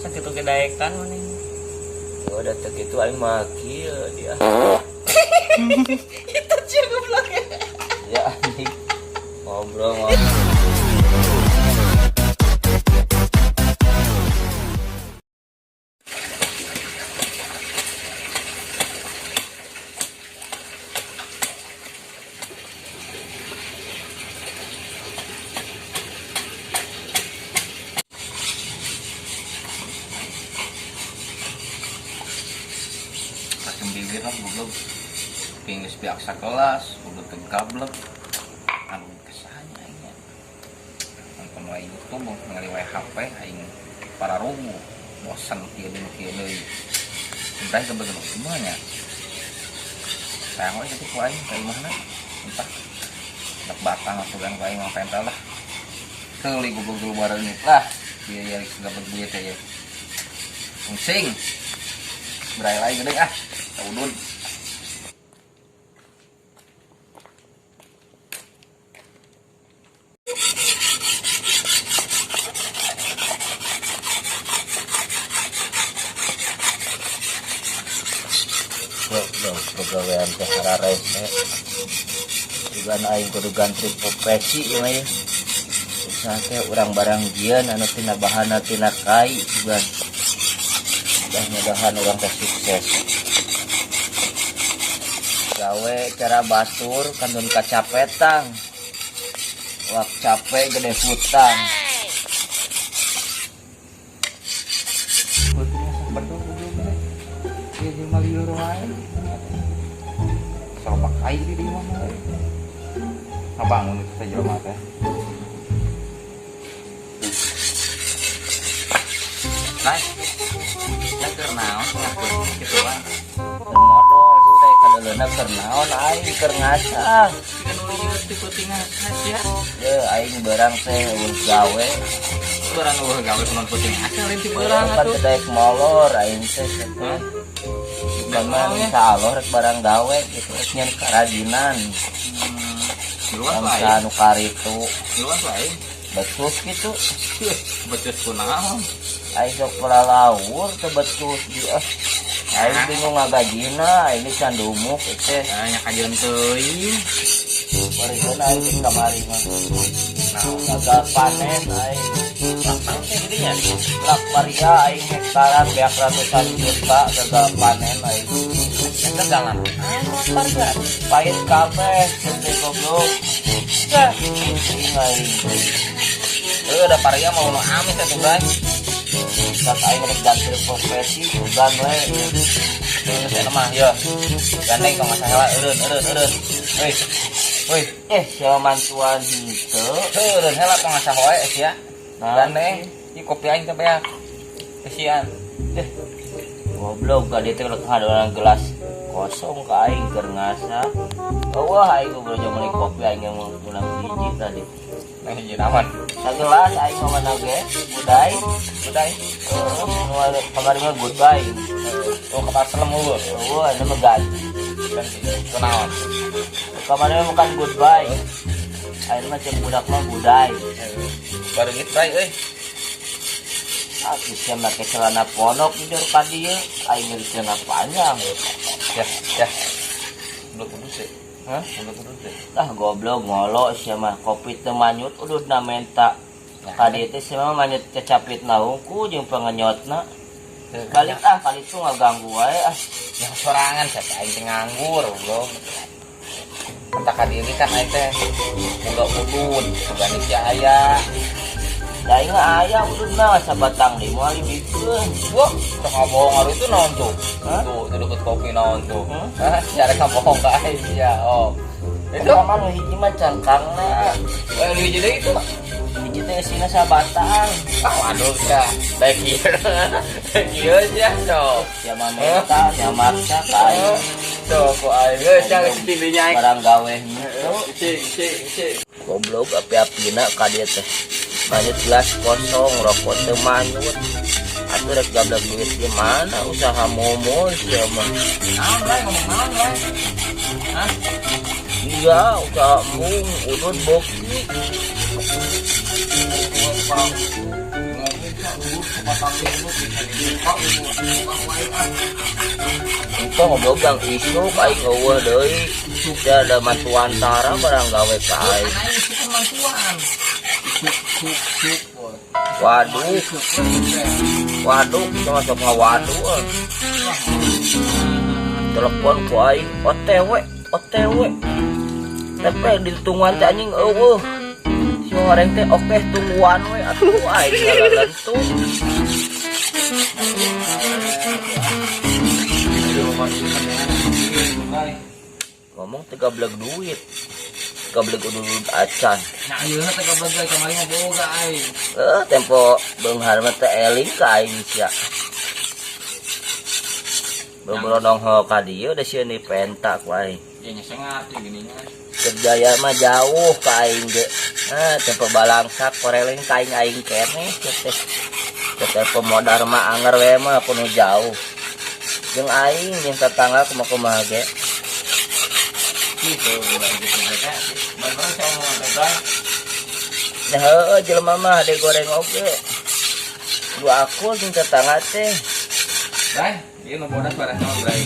sakit kedaekan mana? Oh, datang itu aing maki dia. Itu sih goblok ya. Ya anjing. Ngobrol. Pakai bibir lah goblok. Pingis pihak sekelas, goblok gablek. Anu kesahnya aing. Nonton wae YouTube ngali wae HP aing para rubuh. Bosan kieu deui. Entah kebetulan semuanya. Sayang wae itu ku aing ka imahna. Entah. Dak batang aturan ku aing mah pental lah. Keuli goblok dulu bareng lah. Biaya segala berbuat ya. Pusing. Berai lagi gede ah. Udun. Pegawaian teh harares teh. Juga aing kudu gantri profesi ieu mah ya. Usah teh urang barang jieun anu tina bahana tina kai juga. Mudah-mudahan urang teh sukses. Gawe cara batur kandun kacapetang. Wak capek gede hutang. Betul belum dia cuma liur wae. Soal pakai di mana wae. Abangun itu saja mah teh. Lai. Ya keur naon ngatur kitu mah. Modal teh kadaleuna keur naon aing keur ngacak. Kan liur diputingan sia. Ye aing barang teh urus gawe. Barang eueuh gawe kunaon puting asal leutik barang Kan atuh. teh molor aing teh. Cuman insyaallah rek barang gawe gitu nyen karajinan. Luas wae. Bangsa anu karitu Luas wae. betus gitu. Betus kunaon? Aing sok pelalaur teh betus dia. Aing bingung ngagajina ini can dumuk teh. Nya kajian teuing. Barikeun aing di kamari mah. Gagal panen aing. Lapang teh geudinya. Lak varia aing hektaran beak ratusan juta gagal panen aing. Kegalan. Varia pahit kabeh gede goblok. Teh aing. Udah paria mau nu amis atuh guys. Sak aing rek ganti profesi ugan we. Terus eta mah ya. Gandeng ka masalah eureun. Woi, Siapa mantuan henteu. eureun heula ka masalah wae sia. Nah, Gandeng, ieu kopi aing teh beak. Kesian. goblok gade teh kadang gelas kosong ka aing keur ngasa. Wah aing goblok jaman kopi aing yang ulang hiji tadi. Nah hiji naon? Sagelas aing mah nage budai. Budai. Kamari mah goodbye. Tuh kapal selem ulur. Wah, ini mah ganti. Ganti. Kunaon? Kamari mah bukan goodbye. Aing mah cek budak mah budai. Baru ngitrai euy. Aku siam make celana ponok di jero ka dieu, aing geus celana panjang. Ya. Belum kudu sih. Hah? Belum kudu sih. Tah goblok ngolo sia mah kopi teu manyut ududna menta. Kali teh sia mah manyut kecapitna hungku jeung pengenyotna. Kali itu ngaganggu wae ah. Yang sorangan saya aing teh nganggur, bro. Entah ka diri kan aing teh boga udun, boga sia aya. Da aing aya ududna sabatang di moal dibikeun. Wah, teu ngabohong ari itu naon tuh? Hah? Tuh, deket kopi naon tuh? Hmm? Hah, sia rek ngabohong ka aing sia. Oh. Itu Itu mah hiji mah cangkangna. hiji deui itu. Hiji teh sina sabatang. Ah, waduh ya. Baik ieu. Kieu sia so. Sia mah menta, sia maksa ka aing. Tuh, ku aing geus yang tidinya aing. Barang gawe henteu. Cing. Goblok api-apina ka dieu teh. Manyut gelas kosong, rokok teu manyut. Atuh rek gablek duit gimana usaha momol sia mah. Naon bae ngomong naon bae? Hah? Iya, usaha mung udud boki. Ngomong potong dulu bisa dibuka Itu ngobrol gang isuk aing eueuh deui. Teu ada matuantara barang gawe ka aing. itu kemampuan suk Waduh, waduh, kita masuk ngawaduh. Telepon ku aing OTW, OTW. Tapi ditungguan teh anjing eueuh. Si orang teh oke tungguan we atuh aing ngalentung. Ngomong teh gablek duit. Gablek udud acan. nah ieu teh gablek kamari mah boga aing Tempo beunghar mah teh eling ka aing sia. Beberonong ho ka dieu da sieun di penta ku aing. ya nya sengat gini nya Kerjaya mah jauh ka aing ge. Tempo balangsak koreleng ka aing keneh teh. Tempo modar mah anger we mah kudu jauh. Jeung aing jeung tetangga kumaha ge. gitu bulan gitu mereka baru saya mau ngomong Ya heueuh jelema mah ade goreng oge. Dua aku jeung tetangga teh. Bray, ieu nu bodas bareng sama Bray.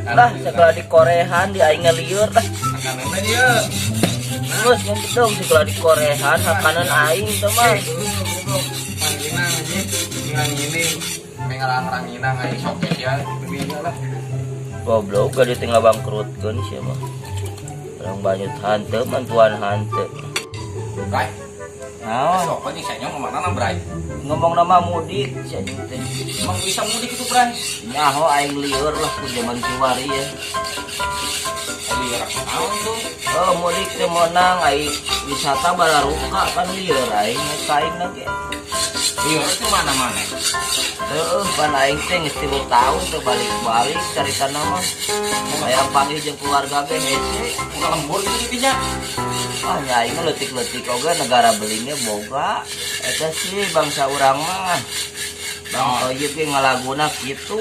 Lah sekolah di Korean di aing ngelieur lah. Akan dia. Terus yang dong sekolah di Korean hakanan aing teh mah. Panginang aja, ngilang ini, mengarang-arang inang aja sok ya, berbeda lah. Goblok gak ditinggal bangkrutkeun sia mah. Orang banyak hante mantuan hante. Bray, Naon? sok aja saya ngomong mana Bray? Ngomong nama mudik sia jeung teh. Emang bisa mudik itu Bray? Nyaho aing lieur lah ku zaman kiwari ya. Liar aku tahu tuh. Oh mudik teh meunang aing wisata balaruka kan lieur aing kaing lagi. Liar itu mana-mana. Pan aing teh geus 3 tahun teh balik-balik carita nama. Aya panggil jeung keluarga ge hese. Udah lembur gitu intinya. Ah nya aing leutik-leutik oge negara belinya boga. Eta sih bangsa urang mah. Bangsa ieu ge ngalaguna kitu.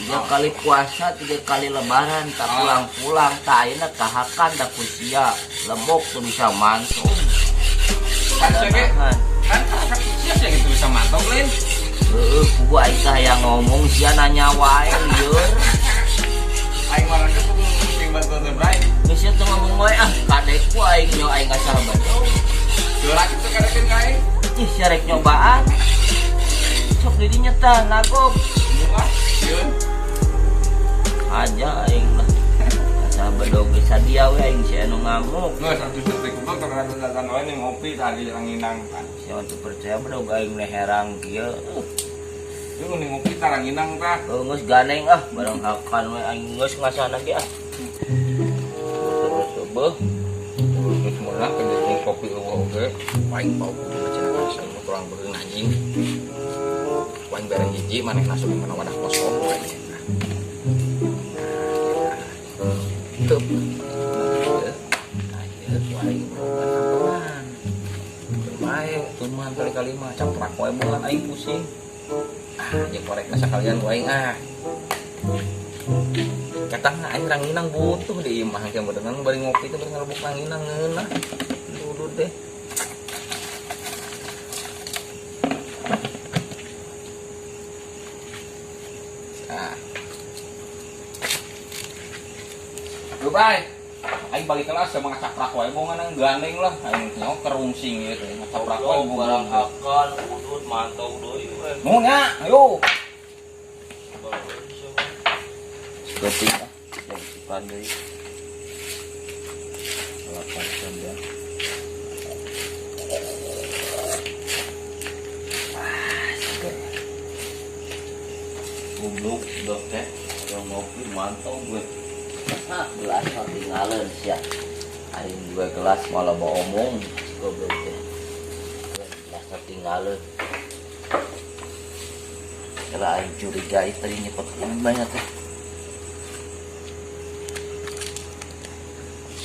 3 kali puasa, 3 kali lebaran, tak pulang-pulang, tak ayeuna kahakan da kusia. Lebok tuh bisa mantung. Kan sege, kan sia gitu bisa mantau Lin. Kubu aing teh hayang ngomong sia nanya wae lieur. Aing marah ke tuh sing bantu teh Bray. Geus teu ngomong wae kadek ku aing nyo aing ngasah bedo. Gerak itu kadekeun ka aing. Ih syarek nyobaan. Sok di dinya tah nagok. Bunga, yeun. Aja aing lah. Ngasah bedo ge sadia we aing sia anu ngamuk. Nggak, satu detik kubang terkadang lain yang ngopi tadi yang inang kan. Sia teu percaya bedo aing leherang kieu. Itu nih ngopi tarang inang tak. Geus ganeng bareng hakan we aing geus ngasahna ge Terus beuh. Terus semua kerja kopi oke. Paling bau baca sama kurang beung anjing. Paling bareng hiji maneh nasup mana wadah kosong we. Tuh. Baik, tuman kali-kali mah caprak wae bulan aing pusing. Jeung korek sakalian wae Katang aing ranginang butuh di imah yang berenang bari ngopi teh bari ngalebuk ranginang ngeunah. Dudut deh. Bye. Aing balik kelas sama ngacaprak wae mau nganang gandeng lah. Aing nyok kerungsing ieu teh ngacaprak wae barang hakan udut mantau deui we. Nuhun nya, ayo. Kopi pandai. Lapan sandal. Goblok dok teh yang ngopi mantau gue. Gelas tinggalan sia. Aing gue gelas malah mau omong goblok teh. Gelas tinggalan. Kalau aing curiga itu nyepet banyak teh.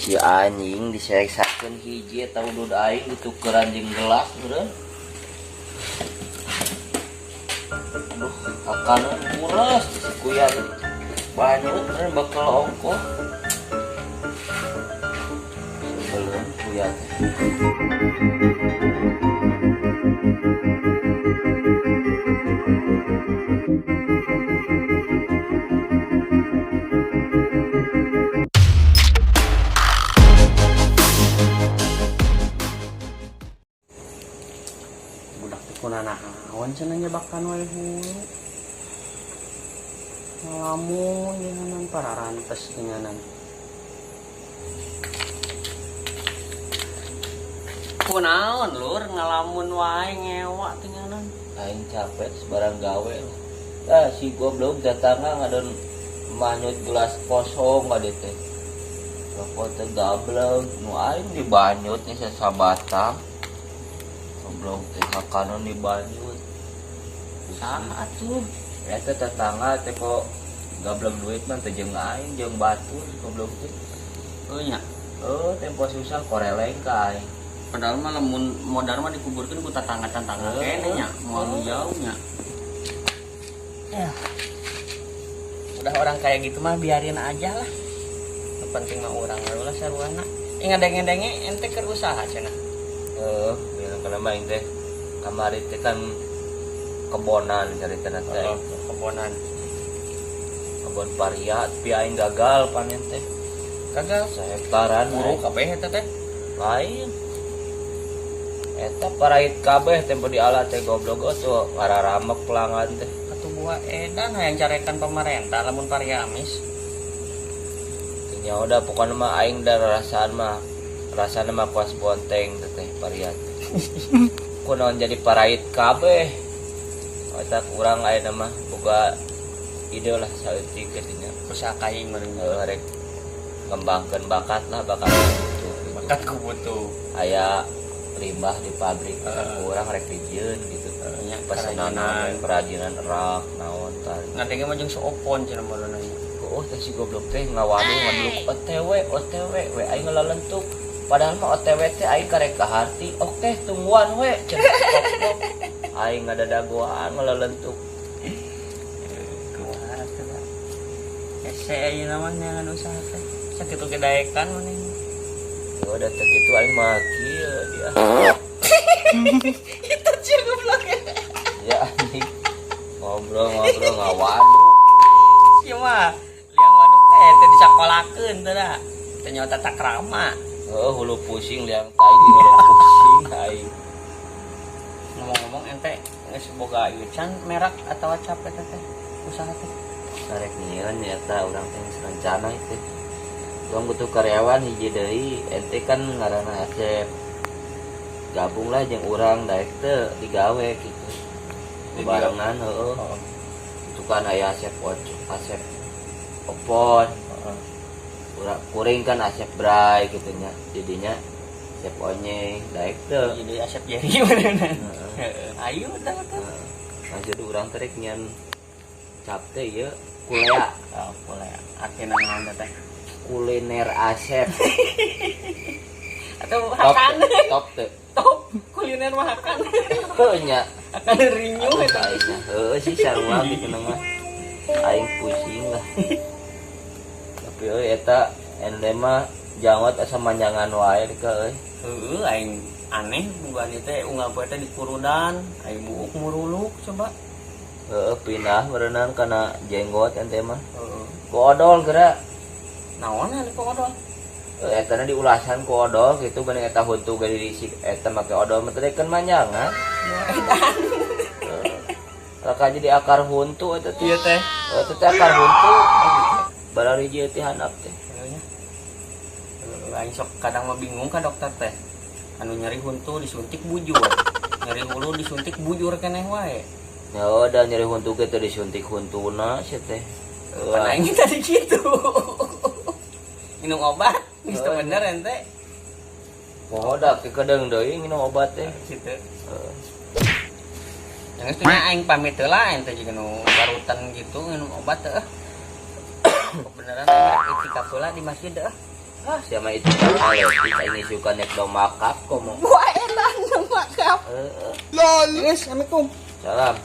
Si anjing diseksakeun hiji eta udud aing ditukeran jeung gelas beureun. Aduh, akanan kuras si kuya banyut beureun bakal ongkoh. Sebelum kuya teh. Kunanaon cenah nyebakan wae hulu. Ngalamun nginganan para rantes nginganan. Kunaon lur ngalamun wae ngewa teh nginganan. Aing capek sebarang gawe lah. Ah si goblok datangna ngadon manyut gelas kosong ka dieu teh. Rokok teh gablek nu aing dibanyut nya sabatang. Goblok teh sakanon dibanyut. Saha atuh? Eta tetangga teh kok gablek duit mah teh jeung aing jeung batur goblok teh. Nya. Tempo susah koreleng ka aing. Padahal mah lamun modal mah dikuburkeun ku tetangga-tetangga kene nya, moal jauh nya. Ya. Udah orang kayak gitu mah biarin aja lah. Yang penting mah urang lah saruana. Ngadeng-ngadenge ente keur usaha cenah. Bilang kana mah aing teh kamari teh kan kebonan caritana teh. Kebonan. Kebon paria tapi aing gagal panen teh. Gagal Sahektaran buruk kabeh eta teh. lain. Eta parait kabeh tempo di alat teh goblok tuh ngararamek pelangan teh. Buah edan yang carekan pemerintah lamun pariamis. Ya udah pokoknya mah aing dan rasana mah kuas bonteng teh pariat. Kunaon jadi parait kabeh. Eta kurang aya mah boga ide lah saeutik ketinya. Usaha kaing meureun Rek ngembangkeun bakat lah bakat itu. bakat ku butuh. Aya limbah di pabrik kurang rek dijieun gitu. Nya Pesanan kerajinan erak naon tah. Ngadenge mah jeung soopon cenah meureun nya. Teh si goblok teh ngawadu ngaduluk OTW we aing ngalalentuk. Padahal mah OTW teh aing karek kaharti. Oke tungguan we cenah goblok. Aing ngadadagoan ngalalentuk. Kumaha teh. Ese ayeuna mah nyangan usaha teh. Sakitu gedaekan meuning. Ya udah teh kitu aing mah kieu dia. Itu cie goblok. Ya anjing. Ngobrol ngawadu. Ieu mah liang waduk teh teh disakolakeun teh da. Teh nyawa tata krama. Hulu pusing liang tai hulu pusing aing. Ngomong-ngomong ente geus boga ieu can merek atawa cap eta teh usaha teh. Sarek nyieun eta urang teh geus rencana itu. Urang butuh karyawan hiji deui, ente kan ngaranna Asep. Gabung lah jeung urang daek teh digawe gitu. Barengan heueuh. Itu kan aya Asep Opon. Urang kuring kan Asep Bray gitu nya. Jadinya Asep Onyeng daek teh. Jadi Asep Jerry beneran. Ayo dah tuh. Maksud urang teh rek nyan cap teh ieu kulea. Oh, boleh. Artina naon teh? Kuliner Asep. Atau makan. Top teh. Top kuliner makan. Heuh nya. Akan rinyu eta. Aing sih sarua gitu mah. Aing pusing lah. Tapi eta ende mah jangwat asa manjangan wae ka euy. Heueuh aing aneh bukan teh unggal poe teh di kurudan, aing buuk muruluk coba. Pindah berenang kana jenggot ente mah. Heeh. Ku odol geura. Naon anu kok odol? Eta na diulasan ku odol gitu bener eta huntu ge disik eta make odol mah teh kan manjangan. Edan. Raka jadi akar huntu eta teh. Ieu teh. Eta teh akar huntu. Barari ieu teh handap teh. Aing sok kadang mah bingung ka dokter teh. Anu nyeri huntu disuntik bujur. Nyeri hulu disuntik bujur keneh wae. Ya udah nyeri huntu ge teh disuntik huntuna sia teh. Pan aing tadi gitu. Minum obat, geus teu bener ente. Pohodak ke kedeung deui minum obat teh. Kitu. Yang itu aing pamit heula ente juga nu barutan gitu minum obat teh. Beneran itikaf heula di masjid teh. Ah, siapa itu kan ini suka nek do makap komo. Wah, edan makap. Lol. Assalamualaikum. Salam.